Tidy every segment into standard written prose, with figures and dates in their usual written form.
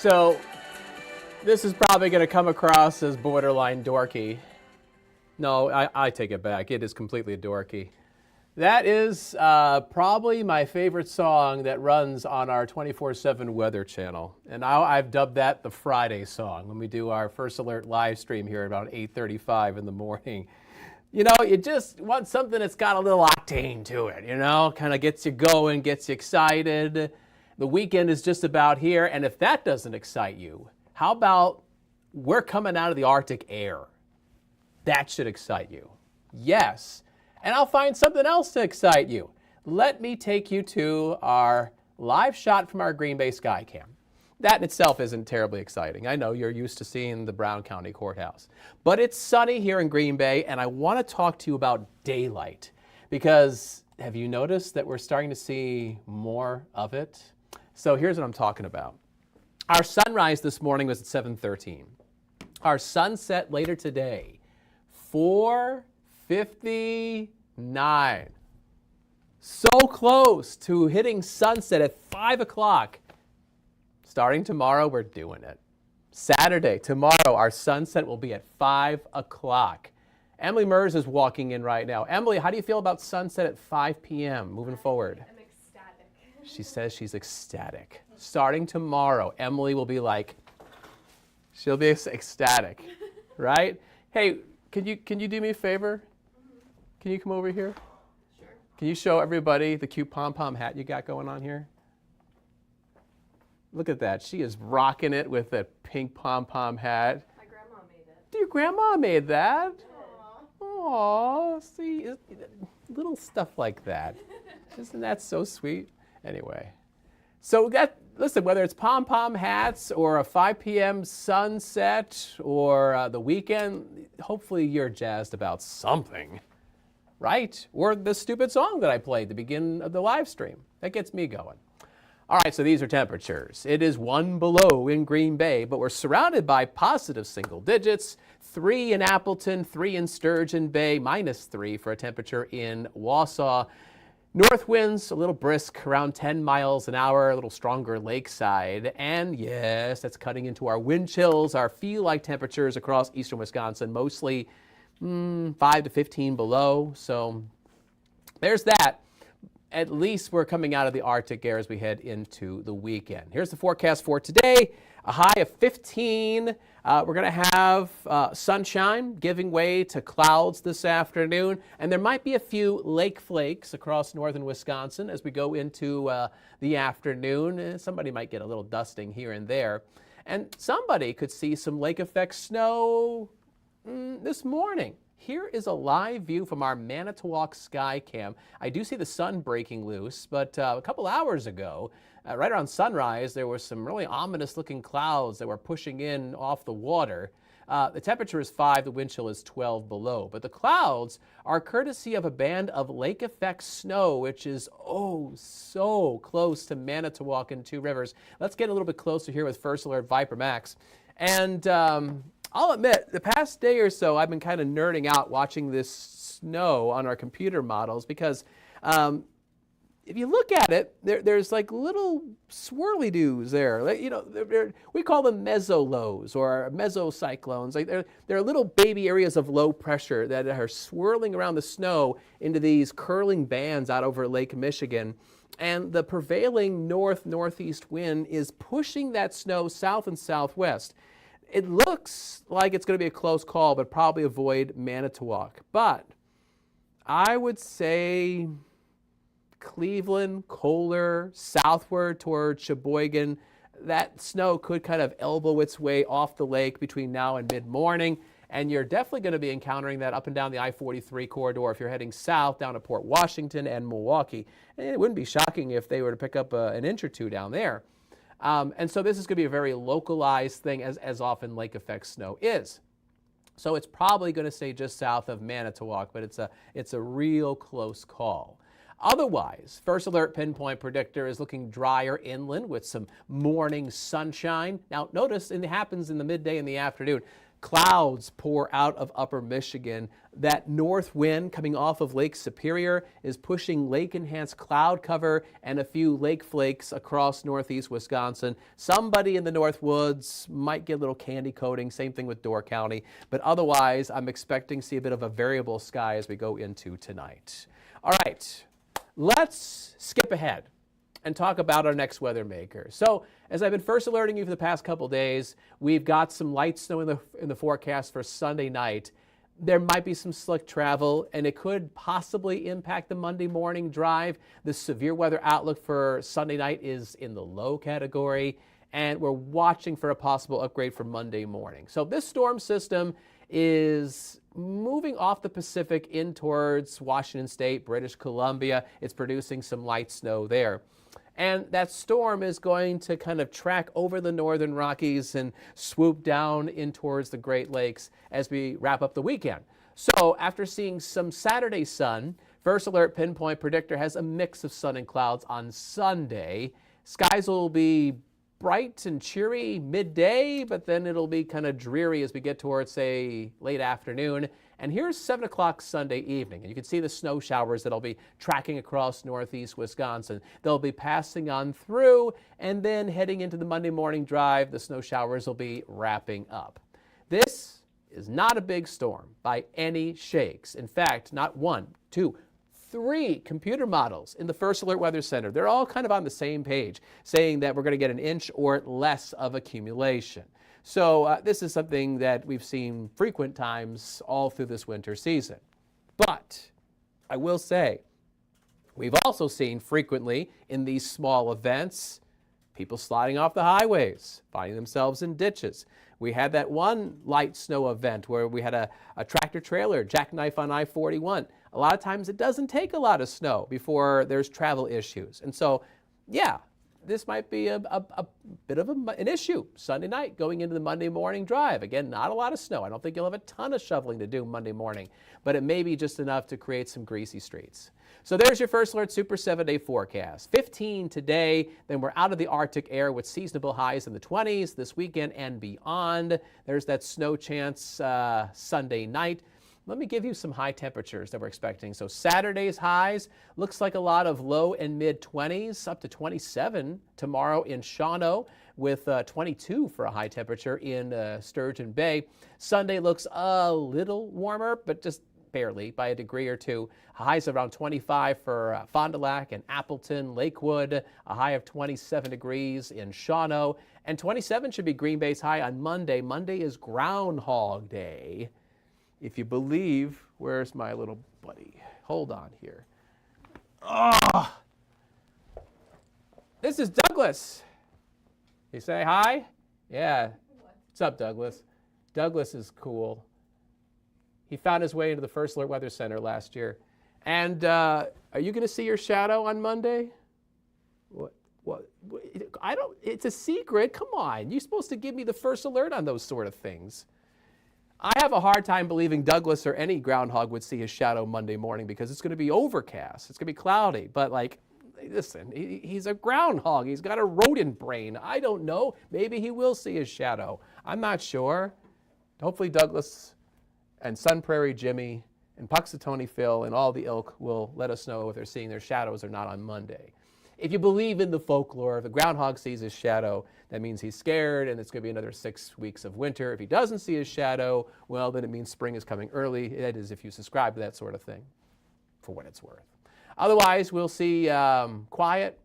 So this is probably going to come across as borderline dorky. No, I take it back. It is completely dorky. That is probably my favorite song that runs on our 24/7 Weather Channel. And now I've dubbed that the Friday song when we do our First Alert live stream here at about 8:35 in the morning. You know, you just want something that's got a little octane to it, you know, kind of gets you going, gets you excited. The weekend is just about here, and if that doesn't excite you, how about we're coming out of the Arctic air? That should excite you. Yes, and I'll find something else to excite you. Let me take you to our live shot from our Green Bay Skycam. That in itself isn't terribly exciting. I know you're used to seeing the Brown County Courthouse. But it's sunny here in Green Bay, and I want to talk to you about daylight. Because have you noticed that we're starting to see more of it? So here's what I'm talking about. Our sunrise this morning was at 7:13. Our sunset later today, 4:59. So close to hitting sunset at 5 o'clock. Starting tomorrow, we're doing it. Saturday, tomorrow, our sunset will be at 5 o'clock. Emily Mers is walking in right now. Emily, how do you feel about sunset at 5 p.m. moving forward? I'm ecstatic. She says she's ecstatic. Starting tomorrow, Emily will be like, she'll be ecstatic, right? Hey, can you do me a favor? Can you come over here? Sure. Can you show everybody the cute pom-pom hat you got going on here? Look at that. She is rocking it with a pink pom-pom hat. My grandma made it. Your grandma made that? Aww. Aw, see, little stuff like that. Isn't that so sweet? Anyway, so listen, whether it's pom-pom hats or a 5 p.m. sunset or the weekend, hopefully you're jazzed about something, right? Or the stupid song that I played at the beginning of the live stream. That gets me going. All right, so these are temperatures. It is 1 below in Green Bay, but we're surrounded by positive single digits. 3 in Appleton, 3 in Sturgeon Bay, -3 for a temperature in Wausau. North winds a little brisk, around 10 miles an hour, a little stronger lakeside. And yes, that's cutting into our wind chills, our feel-like temperatures across eastern Wisconsin, mostly 5 to 15 below. So there's that. At least we're coming out of the Arctic air as we head into the weekend. Here's the forecast for today. A high of 15. We're going to have sunshine giving way to clouds this afternoon. And there might be a few lake flakes across northern Wisconsin as we go into the afternoon. Somebody might get a little dusting here and there. And somebody could see some lake effect snow this morning. Here is a live view from our Manitowoc Skycam. I do see the sun breaking loose, but a couple hours ago, right around sunrise, there were some really ominous-looking clouds that were pushing in off the water. The temperature is 5, the wind chill is 12 below. But the clouds are courtesy of a band of lake effect snow, which is oh so close to Manitowoc and Two Rivers. Let's get a little bit closer here with First Alert Viper Max. And I'll admit, the past day or so, I've been kind of nerding out watching this snow on our computer models because if you look at it, there's like little swirly-doos there. Like, you know, we call them mesolows or mesocyclones. Like they're little baby areas of low pressure that are swirling around the snow into these curling bands out over Lake Michigan. And the prevailing north-northeast wind is pushing that snow south and southwest. It looks like it's going to be a close call, but probably avoid Manitowoc. But I would say Cleveland, Kohler, southward toward Sheboygan, that snow could kind of elbow its way off the lake between now and mid-morning. And you're definitely going to be encountering that up and down the I-43 corridor if you're heading south down to Port Washington and Milwaukee. And it wouldn't be shocking if they were to pick up an inch or two down there. And so this is going to be a very localized thing, as often lake effect snow is. So it's probably going to stay just south of Manitowoc, but it's a real close call. Otherwise, First Alert Pinpoint Predictor is looking drier inland with some morning sunshine. Now, notice it happens in the midday and the afternoon. Clouds pour out of upper Michigan. That north wind coming off of Lake Superior is pushing lake-enhanced cloud cover and a few lake flakes across northeast Wisconsin. Somebody in the North Woods might get a little candy coating, same thing with Door County. But otherwise, I'm expecting to see a bit of a variable sky as we go into tonight. All right, let's skip ahead and talk about our next weather maker. So, as I've been first alerting you for the past couple days, we've got some light snow in the forecast for Sunday night. There might be some slick travel, and it could possibly impact the Monday morning drive. The severe weather outlook for Sunday night is in the low category, and we're watching for a possible upgrade for Monday morning. So this storm system is moving off the Pacific in towards Washington State, British Columbia. It's producing some light snow there. And that storm is going to kind of track over the northern Rockies and swoop down in towards the Great Lakes as we wrap up the weekend. So after seeing some Saturday sun, First Alert Pinpoint Predictor has a mix of sun and clouds on Sunday. Skies will be bright and cheery midday, but then it'll be kind of dreary as we get towards, say, late afternoon. And here's 7 o'clock Sunday evening, and you can see the snow showers that'll be tracking across northeast Wisconsin. They'll be passing on through, and then heading into the Monday morning drive, the snow showers will be wrapping up. This is not a big storm by any shakes. In fact, not 1, 2, 3 computer models in the First Alert Weather Center. They're all kind of on the same page, saying that we're going to get an inch or less of accumulation. So this is something that we've seen frequent times all through this winter season. But I will say, we've also seen frequently in these small events, people sliding off the highways, finding themselves in ditches. We had that one light snow event where we had a tractor trailer jackknife on I-41. A lot of times it doesn't take a lot of snow before there's travel issues. And so, yeah, this might be a bit of an issue Sunday night going into the Monday morning drive. Again, not a lot of snow. I don't think you'll have a ton of shoveling to do Monday morning, but it may be just enough to create some greasy streets. So there's your First Alert Super 7-day forecast. 15 today, then we're out of the Arctic air with seasonable highs in the 20s this weekend and beyond. There's that snow chance Sunday night. Let me give you some high temperatures that we're expecting. So Saturday's highs, looks like a lot of low and mid 20s, up to 27 tomorrow in Shawano, with 22 for a high temperature in Sturgeon Bay. Sunday looks a little warmer, but just barely by a degree or two. Highs around 25 for Fond du Lac and Appleton, Lakewood, a high of 27 degrees in Shawano, and 27 should be Green Bay's high on Monday. Monday is Groundhog Day. If you believe, where's my little buddy? Hold on here. Oh, this is Douglas. You say hi? Yeah. What's up, Douglas? Douglas is cool. He found his way into the First Alert Weather Center last year. And are you going to see your shadow on Monday? What? I don't. It's a secret. Come on. You're supposed to give me the first alert on those sort of things. I have a hard time believing Douglas or any groundhog would see his shadow Monday morning because it's going to be overcast. It's going to be cloudy. But, like, listen, he's a groundhog. He's got a rodent brain. I don't know. Maybe he will see his shadow. I'm not sure. Hopefully Douglas and Sun Prairie Jimmy and Puxatony Phil and all the ilk will let us know if they're seeing their shadows or not on Monday. If you believe in the folklore, if the groundhog sees his shadow, that means he's scared and it's going to be another 6 weeks of winter. If he doesn't see his shadow, well, then it means spring is coming early. That is if you subscribe to that sort of thing, for what it's worth. Otherwise, we'll see quiet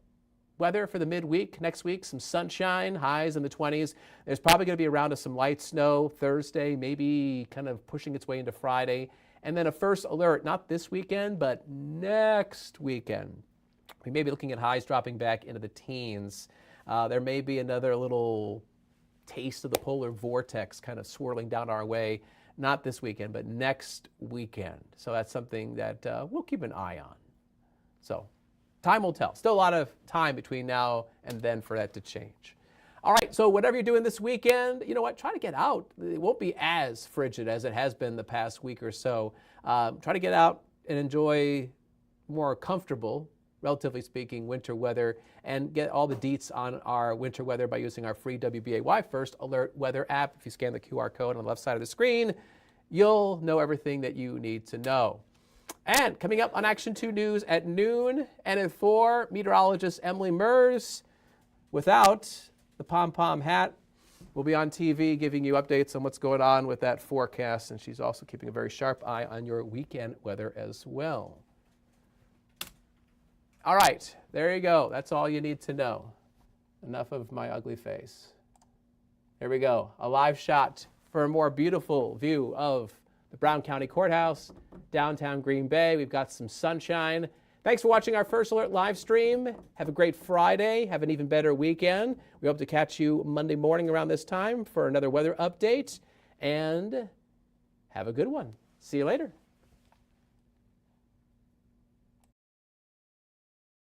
weather for the midweek. Next week, some sunshine, highs in the 20s. There's probably going to be a round of some light snow Thursday, maybe kind of pushing its way into Friday. And then a first alert, not this weekend, but next weekend. We may be looking at highs dropping back into the teens. There may be another little taste of the polar vortex kind of swirling down our way, not this weekend, but next weekend. So that's something that we'll keep an eye on. So time will tell. Still a lot of time between now and then for that to change. All right, so whatever you're doing this weekend, you know what, try to get out. It won't be as frigid as it has been the past week or so. Try to get out and enjoy more comfortable relatively speaking, winter weather, and get all the deets on our winter weather by using our free WBAY First Alert Weather app. If you scan the QR code on the left side of the screen, you'll know everything that you need to know. And coming up on Action 2 News at noon and at 4, meteorologist Emily Mers, without the pom-pom hat, will be on TV giving you updates on what's going on with that forecast, and she's also keeping a very sharp eye on your weekend weather as well. All right, there you go. That's all you need to know. Enough of my ugly face. Here we go. A live shot for a more beautiful view of the Brown County Courthouse, downtown Green Bay. We've got some sunshine. Thanks for watching our First Alert live stream. Have a great Friday. Have an even better weekend. We hope to catch you Monday morning around this time for another weather update. And have a good one. See you later.